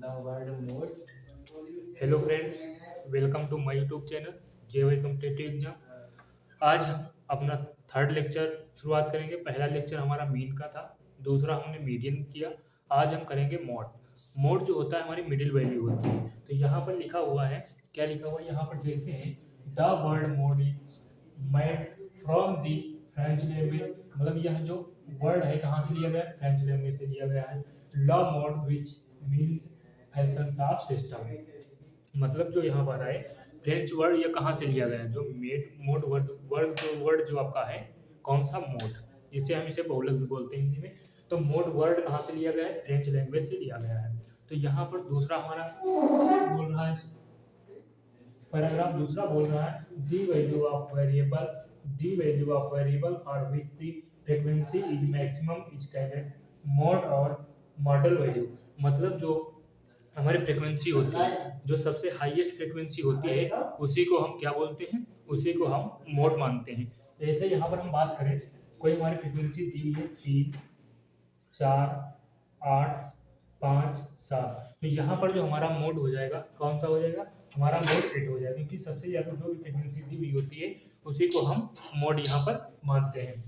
Hello friends, welcome to my YouTube channel JY competitive exam. आज हम अपना third lecture शुरुआत करेंगे। पहला लेक्चर हमारा मीन का था, दूसरा हमने मीडियन किया। आज हम करेंगे मोड। मोड जो होता है हमारी मिडिल वैल्यू होती है। तो यहाँ पर लिखा हुआ है, क्या लिखा हुआ है यहाँ पर देखते हैं। The word mode is made from the French language, मतलब यह जो वर्ड है कहाँ से लिया गया है, फ्रेंच लैंग्वेज से लिया गया है। Law mode which means fashion of system, मतलब जो यहाँ पर है फ्रेंच वर्ड ये कहाँ से लिया गया है, जो मेड मोड वर्ड जो आपका है कौन सा मोड, जिसे हम इसे बहुलक भी बोलते हैं हिंदी में। तो मोड वर्ड कहाँ से लिया गया है, फ्रेंच लैंग्वेज से लिया गया है। तो यहाँ पर दूसरा हमारा बोल रहा है, पैराग्राफ दूसरा बोल रहा है the value of variable for which the frequency is maximum is calculated mode और मॉडल वैल्यू, मतलब जो हमारी फ्रीक्वेंसी होती है, जो सबसे हाईएस्ट फ्रीक्वेंसी होती है उसी को हम क्या बोलते हैं, उसी को हम मोड मानते हैं। जैसे यहाँ पर हम बात करें, कोई हमारी फ्रीक्वेंसी दी हुई है 3, 4, 8, 5, 7, तो यहाँ पर जो हमारा मोड हो जाएगा कौन सा हो जाएगा, हमारा मोड 8 हो जाएगा, क्योंकि सबसे ज़्यादा जो भी फ्रीक्वेंसी दी हुई होती है उसी को हम मोड यहाँ पर मानते हैं।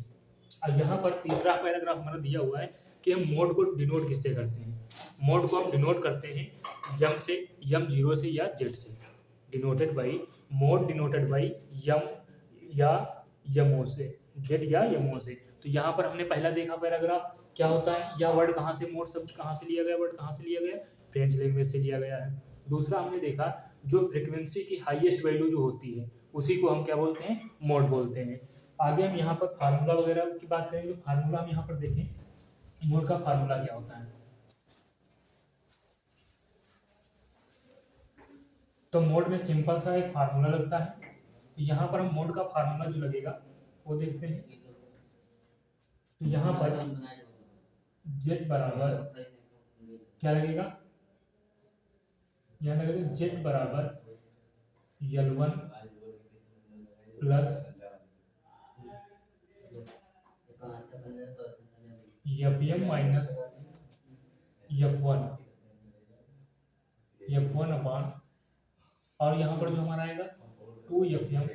और यहाँ पर तीसरा पैराग्राफ हमारा दिया हुआ है कि हम मोड को डिनोट किससे करते हैं। मोड को हम डिनोट करते हैं यम से, यम जीरो से या जेड से। Denoted by mode denoted by M या यमो से, जेड या यमो से। तो यहाँ पर हमने पहला देखा पैराग्राफ क्या होता है, यह वर्ड कहाँ से, मोड शब्द कहाँ से लिया गया, वर्ड कहाँ से लिया गया, फ्रेंच लैंग्वेज से लिया गया है। दूसरा हमने देखा जो फ्रीक्वेंसी की हाईएस्ट वैल्यू जो होती है उसी को हम क्या बोलते हैं, मोड बोलते हैं। आगे हम यहाँ पर फार्मूला वगैरह की बात करेंगे। फार्मूला हम यहाँ पर देखें, मोड का फार्मूला क्या होता है। तो मोड में सिंपल सा एक फार्मूला लगता है। यहाँ पर हम मोड का फार्मूला जो लगेगा वो देखते हैं। तो यहाँ पर जेड बराबर क्या लगेगा, यहाँ लगेगा जेड बराबर L1 plus Fm minus F1 अपान, और यहाँ पर जो हमारा आएगा 2Fm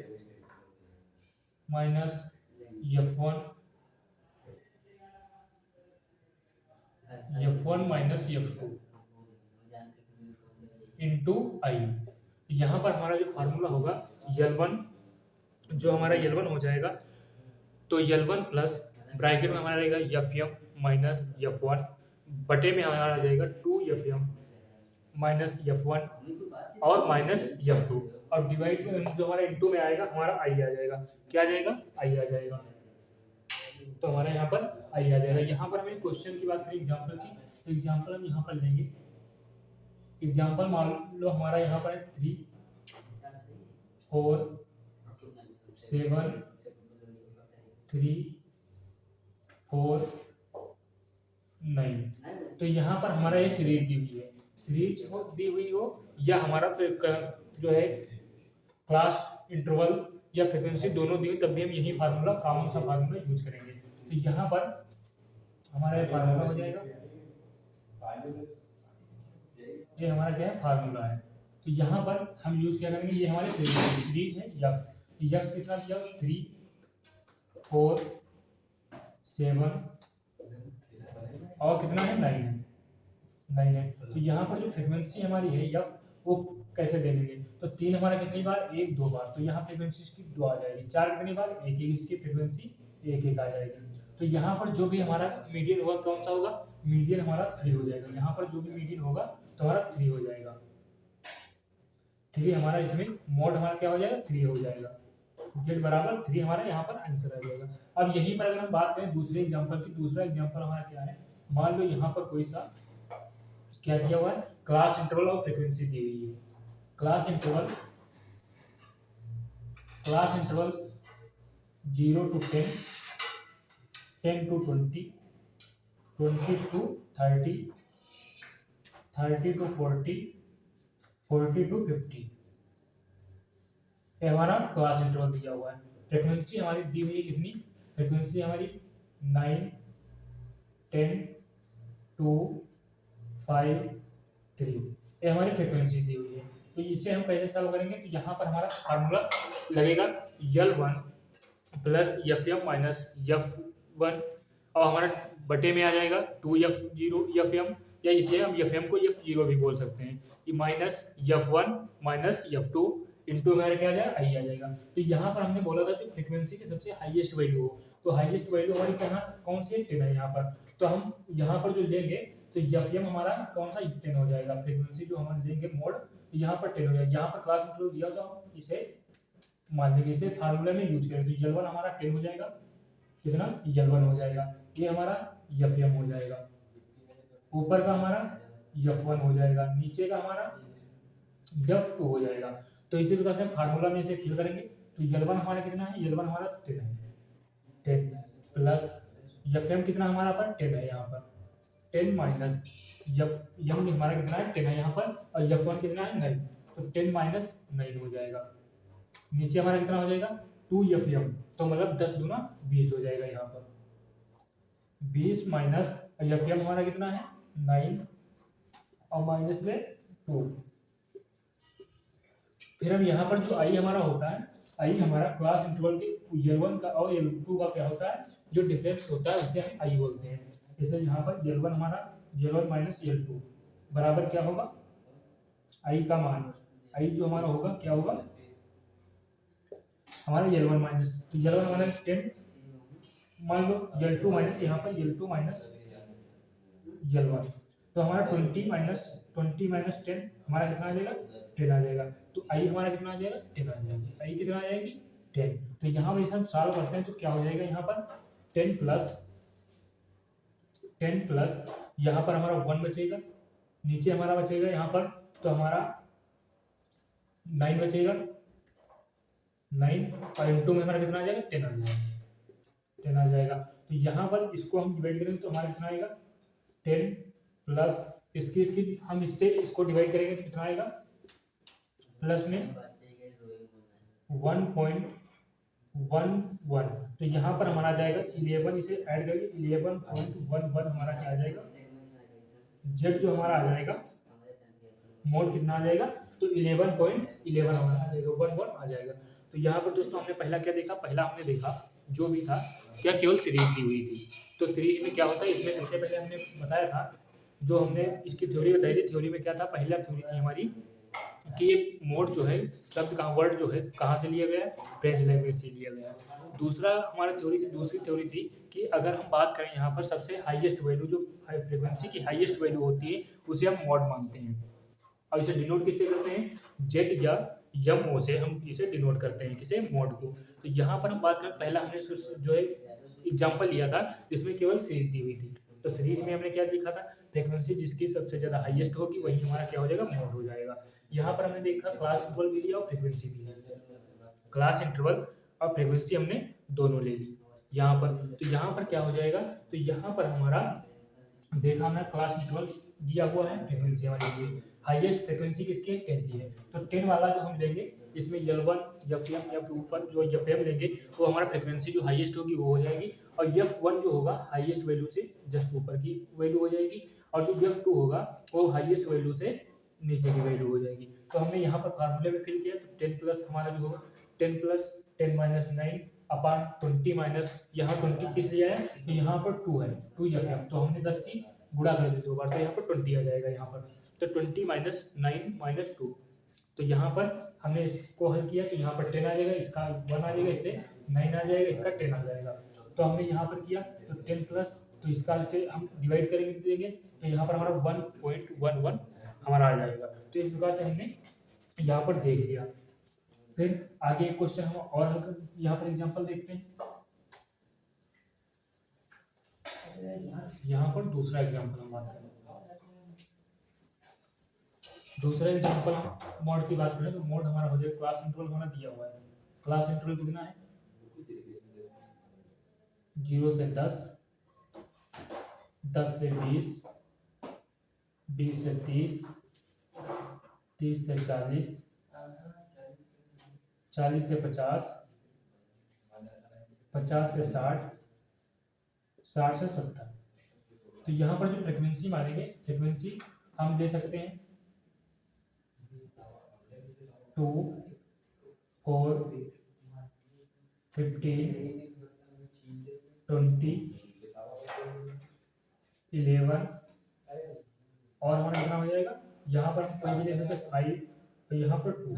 minus F1 minus F2 into आई। यहाँ पर हमारा जो फार्मूला होगा L1, जो हमारा L1 हो जाएगा, तो L1 प्लस ब्रैकेट में हमारा रहेगा Fm माइनस F1 बटे में हमारा आ जाएगा 2Fm माइनस F1 और माइनस F2, और डिवाइड में जो हमारा इंटू में आएगा हमारा आई आ जाएगा। क्या आ जाएगा, आई आ जाएगा। तो हमारा यहाँ पर आई आ जाएगा। यहाँ पर हमें क्वेश्चन की बात करें एग्जाम्पल की, तो एग्जाम्पल हम यहाँ पर लेंगे। एग्जाम्पल मान लो हमारा यहाँ पर है 3, 4, 7, 3, 4, 9। तो यहाँ पर हमारा ये सीरीज दी हुई है, सीरीज हो दी हुई हो या हमारा जो है क्लास इंटरवल या फ्रीक्वेंसी दोनों दी हो, तब भी हम यही फार्मूला, कॉमन सा फार्मूला यूज करेंगे। तो यहाँ पर हमारा ये फार्मूला हो जाएगा, ये हमारा क्या है, फार्मूला है। तो यहाँ पर हम यूज क्या करेंगे, ये हमारे सीरीज है यक्स। यक्स कितना दिया, 3, 4, 7 और कितना है, 9 है। तो यहाँ पर जो फ्रीक्वेंसी हमारी है यफ, वो कैसे देंगे, तो 3 हमारा कितनी बार, 1 2 बार, तो यहाँ फ्रीक्वेंसी इसकी 2 आ जाएगी। 4 कितनी बार, 1 1, इसकी फ्रीक्वेंसी 1 1 आ जाएगी। तो यहाँ पर जो भी हमारा मीडियन होगा कौन सा होगा, मीडियन हमारा 3 हो जाएगा। यहाँ पर जो भी मीडियन होगा तो हमारा 3 हो जाएगा। ठीक है, हमारा इसमें मोड हमारा क्या हो जाएगा, 3 हो जाएगा। जेड बराबर 3 हमारा यहाँ पर आंसर आ जाएगा। अब यहीं पर अगर हम बात करें दूसरे एग्जाम्पल की, दूसरा एग्जाम्पल हमारा क्या है, मान लो यहाँ पर कोई सा क्या दिया हुआ है, क्लास इंटरवल और फ्रीक्वेंसी दी हुई है। Class interval 0 to 10, 10 to 20, 20 to 30, 30 to 40, 40 to 50, ये हमारा क्लास इंटरवल दिया हुआ है। फ्रीक्वेंसी हमारी दी हुई है कितनी, फ्रीक्वेंसी हमारी 9, 10, 2, 5, 3। ये हमारी फ्रीक्वेंसी दी हुई है। तो इसे हम कैसे सॉल्व करेंगे, तो यहाँ पर हमारा फार्मूला लगेगा L1 plus FM minus F1 और हमारा बटे में आ जाएगा 2F0 FM, या इसे हम FM को F0 भी बोल सकते हैं, कि minus F1 minus F2 into हमारा क्या आ जाएगा आई आ जाएगा। तो यहाँ पर हमने बोला था कि फ्रीक्वेंसी की सबसे हाईएस्ट वैल्यू हो, तो हाईएस्ट वैल्यू हमारी क्या कौन सी है 10 है यहाँ पर। तो हम यहाँ पर जो लेंगे तो FM हमारा कौन सा 10 हो जाएगा, फ्रीक्वेंसी जो हम लेंगे मोड, तो यहाँ पर 10 हो जाएगा। यहाँ पर क्लास इंटरवल दिया तो हम इसे मान लीजिए इसे फार्मूला में यूज करें, तो L1 हमारा 10 हो जाएगा, कितना L1 हो जाएगा, ये हमारा FM हो जाएगा, ऊपर का हमारा F1 हो जाएगा, नीचे का हमारा F2 हो जाएगा। तो इसी प्रकार से हम फार्मूला में इसे फिल करेंगे, तो L1 हमारा कितना है, L1 हमारा 10 है, 10 प्लस FM कितना हमारा पर 10 है यहाँ पर, 10 माइनस FM हमारा कितना है 10 है यहाँ पर, और F1 कितना है 9, तो 10 माइनस 9 हो जाएगा। नीचे हमारा कितना हो जाएगा 2FM, तो मतलब 10 दूना 20 हो जाएगा यहाँ पर, 20 माइनस FM हमारा कितना है 9 और माइनस में 2। फिर हम यहाँ पर जो आई हमारा होता है, आई हमारा क्लास इंटरवल के L1 का और L2 का क्या होता है, जो डिफरेंस होता है उसे हम आई बोलते हैं। जैसे यहाँ पर L1 हमारा L1 माइनस L2 बराबर क्या होगा, आई का मान, आई जो हमारा होगा क्या होगा हमारा L1 माइनस, तो L1 माइनस 10 मान लो, L2 माइनस यहाँ पर L2 माइनस L1, तो हमारा 20 माइनस 10 हमारा कितना आ जाएगा 10 आ जाएगा। तो आई हमारा कितना आ जाएगा 10 आ जाएगी, आई कितना आ जाएगी 10। तो यहाँ पर हम सॉल्व करते हैं तो क्या हो जाएगा, यहाँ पर 10 प्लस यहाँ पर हमारा 1 बचेगा, नीचे हमारा बचेगा यहाँ पर, तो हमारा 9 बचेगा, 9 और इंटू में हमारा कितना आ जाएगा 10 आ जाएगा, 10 आ जाएगा। तो यहाँ पर इसको हम डिवाइड करेंगे तो हमारा कितना आएगा 10 प्लस इसकी हम इससे इसको डिवाइड करेंगे तो कितना आएगा प्लस में 1.11। तो यहाँ पर हमारा आ जाएगा 11, इसे ऐड करके 11.11 हमारा क्या आ जाएगा, जेड जो हमारा आ जाएगा मोड कितना आ जाएगा, तो 11.11 हमारा आ जाएगा, 11 आ जाएगा। तो यहाँ पर दोस्तों हमने पहला क्या देखा, पहला हमने देखा जो भी था क्या केवल सीरीज दी हुई थी। तो सीरीज में क्या होता है, इसमें सबसे पहले हमने बताया था, जो हमने इसकी थ्योरी बताई थी, थ्योरी में क्या था, पहला थ्योरी थी हमारी कि ये मोड जो है शब्द का वर्ड जो है कहाँ से लिया गया है, फ्रेंच लैंग्वेज से लिया गया है। दूसरा हमारा दूसरी थ्योरी थी कि अगर हम बात करें यहाँ पर सबसे हाईएस्ट वैल्यू, जो फ्रीक्वेंसी की हाईएस्ट वैल्यू होती है उसे हम मोड मानते हैं, और इसे डिनोट किससे करते हैं, जेड या यम ओ से हम इसे डिनोट करते हैं, किसे मोड को। तो यहाँ पर हम बात करें, पहला हमने जो है एग्जाम्पल लिया था जिसमें केवल सीरीज दी हुई थी। तो सीरीज में हमने क्या देखा था, फ्रीक्वेंसी जिसकी सबसे ज़्यादा हाईएस्ट होगी वही हमारा क्या हो जाएगा, मोड हो जाएगा। यहाँ पर हमने देखा क्लास इंटरवल भी लिया और फ्रीक्वेंसी भी लिया, क्लास इंटरवल और फ्रीक्वेंसी हमने दोनों ले ली यहाँ पर। तो यहाँ पर क्या हो जाएगा, तो यहाँ पर हमारा देखा हमने क्लास इंटरवल दिया हुआ है, फ्रीक्वेंसी हमारे लिए हाईएस्ट फ्रीक्वेंसी किसकी है 10 की है। तो 10 वाला जो हम लेंगे इसमें L1 FM या ऊपर जो FM लेंगे वो हमारा फ्रीक्वेंसी जो हाईएस्ट होगी वो हो जाएगी, और F1 जो होगा हाईएस्ट वैल्यू से जस्ट ऊपर की वैल्यू हो जाएगी, और जो F2 होगा वो हाईएस्ट वैल्यू से नीचे की वैल्यू हो जाएगी। तो हमने यहाँ पर फार्मूले में फिल किया, तो 10 प्लस हमारा जो होगा 10 प्लस 10 माइनस 9 अपान 20 माइनस यहाँ 20 किस लिया है, तो यहाँ पर 2 है 2 FM, तो हमने 10 की गुणा कर दी 2 बार, तो यहाँ पर 20 आ जाएगा यहाँ पर। तो 20 माइनस 9 माइनस 2, तो यहाँ पर हमने इसको हल किया तो यहाँ पर 10 आ जाएगा, इसका 1 आ जाएगा, इससे 9 आ जाएगा, इसका 10 आ जाएगा। तो हमने यहाँ पर किया तो 10 प्लस, तो इसका से हम डिवाइड करेंगे देंगे तो यहाँ पर हमारा 1.11 हमारा आ जाएगा। तो इस प्रकार से हमने यहाँ पर देख लिया। फिर आगे एक क्वेश्चन हम और हल कर, यहाँ पर एग्जांपल देखते हैं। यहाँ पर दूसरा एग्जांपल हम बात करें, दूसरा एग्जांपल हम मोड की बात करें तो मोड हमारा हो जाएगा, क्लास इंटरवल हमारा दिया हुआ है, क्लास इंटरवल कितना है 0 से 10, 10 से 20, 20 से 30, 30 से 40, 40 से 50, 50 से 60, 60 से 70। तो यहाँ पर जो फ्रीक्वेंसी मानेंगे, फ्रीक्वेंसी हम दे सकते हैं 2 4 15 20 11 और हमारा कितना हो जाएगा, यहाँ पर हम कोई भी ले सकते हैं 5 और यहाँ पर 2,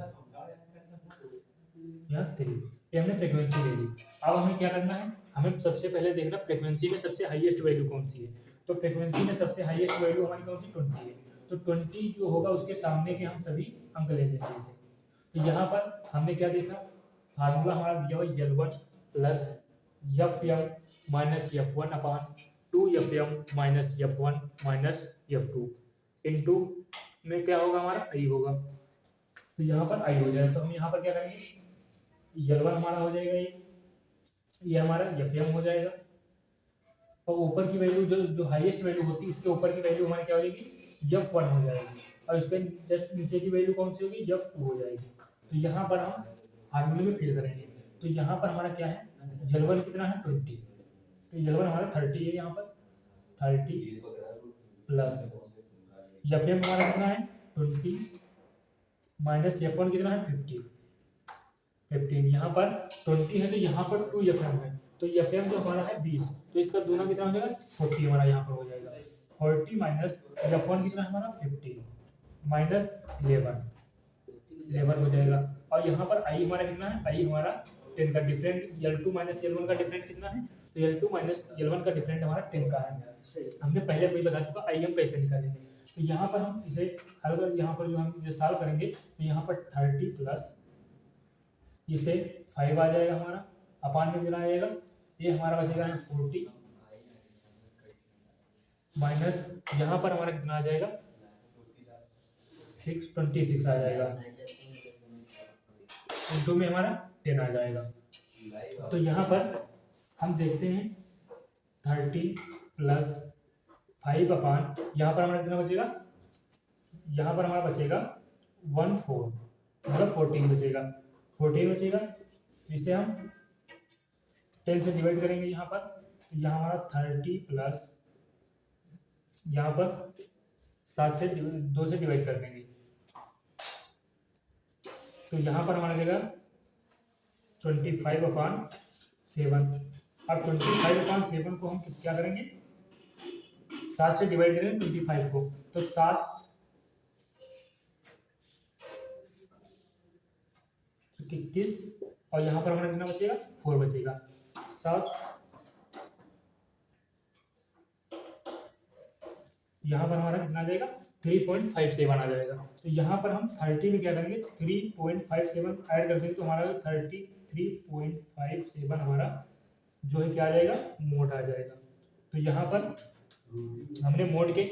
यहाँ 3, ये हमने फ्रीक्वेंसी ले ली। अब हमें क्या करना है, हमें सबसे पहले देखना फ्रीक्वेंसी में सबसे हाईएस्ट वैल्यू कौन सी है। तो फ्रीक्वेंसी में सबसे हाईएस्ट वैल्यू हमारी कौन सी, 20 है। तो 20 जो होगा उसके सामने के हम सभी अंक ले लेंगे इसे। तो यहाँ पर हमने क्या देखा, फार्मूला हमारा दिया हुआ L1 plus Fm minus F1 अपान 2Fm minus F1 minus F2 into में क्या होगा हमारा I होगा। तो यहाँ पर I हो जाएगा। तो हम यहाँ पर क्या करेंगे, L1 हमारा हो जाएगा ये हमारा Fm हो जाएगा और ऊपर की वैल्यू जो हाईएस्ट वैल्यू होती है उसके ऊपर की वैल्यू हमारी क्या हो जाएगी, F1 हो जाएगी और इसके जस्ट नीचे की वैल्यू कौन सी होगी, F2 हो जाएगी। तो यहाँ पर हम फार्मूले में फिल करेंगे। तो यहाँ पर हमारा क्या है, L1 कितना है 20, तो L1 हमारा 30 है, यहाँ पर 30 प्लस Fm हमारा कितना है 20 माइनस F1 कितना है 15, यहाँ पर 20 है तो यहाँ पर 2Fm है, तो Fm जो हमारा है 20, तो इसका दूना कितना हो जाएगा 40 हमारा यहाँ पर हो जाएगा। 40 माइनस F1 कितना हमारा 15 माइनस 11 हो जाएगा। और यहाँ पर I हमारा कितना है, I हमारा 10 का डिफरेंट, L2 माइनस L1 का डिफरेंट कितना है, तो L2 माइनस L1 का डिफरेंट हमारा 10 का है। हमने पहले वही बता चुका I हम कैसे निकालेंगे। तो यहाँ पर हम इसे हर बार यहाँ पर जो हम इसे सॉल्व करेंगे तो यहाँ पर 30 प्लस इसे 5 आ जाएगा हमारा, अपान में कितना आएगा, ये हमारा बचेगा 40 माइनस यहाँ पर हमारा कितना आ जाएगा 26 आ जाएगा, इंटू में हमारा 10 आ जाएगा। तो यहाँ पर हम देखते हैं 30 प्लस 5 अपान यहाँ पर हमारा कितना बचेगा, यहाँ पर हमारा बचेगा 14 मतलब 14 बचेगा। इसे हम 10 से डिवाइड करेंगे यहाँ पर, यहाँ हमारा 30 प्लस यहाँ पर 7 से 2 से डिवाइड कर देंगे, तो यहाँ पर हमारा देगा 25 अपान 7। अब 25 अपान 7 को हम क्या करेंगे, 7 से डिवाइड करेंगे 25 को, तो 7 21 और यहाँ पर हमारा कितना बचेगा 4 बचेगा। 7 यहाँ पर हमारा कितना आ जाएगा 3.57 आ जाएगा। तो यहाँ पर हम 30 में क्या करेंगे 3.57 ऐड कर देंगे, तो हमारा 33.57 हमारा जो है क्या आ जाएगा, मोड आ जाएगा। तो यहाँ पर हमने मोड के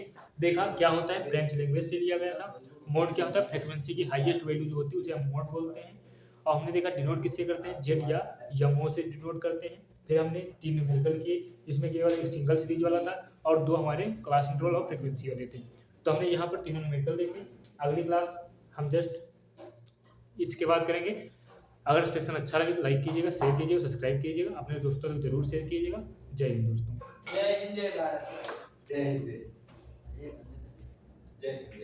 देखा क्या होता है, फ्रेंच लैंग्वेज से लिया गया था। मोड क्या होता है, फ्रीक्वेंसी की हाईएस्ट वैल्यू जो होती है उसे हम मोड बोलते हैं। और हमने देखा डिनोट किससे करते हैं, जेड या यमओ से डिनोट करते हैं। फिर हमने 3 न्यूमेरिकल किए, इसमें केवल एक सिंगल सीरीज वाला था और 2 हमारे क्लास इंटरवल और फ्रीक्वेंसी वाले थे। तो हमने यहाँ पर 3 न्यूमेरिकल देखे। अगली क्लास हम जस्ट इसके बाद करेंगे। अगर सेशन अच्छा लगे लाइक कीजिएगा, शेयर कीजिएगा, सब्सक्राइब कीजिएगा, अपने दोस्तों तक जरूर शेयर कीजिएगा। जय हिंद दोस्तों। जय हिंद, जय भारत, जय हिंद, जय हिंद।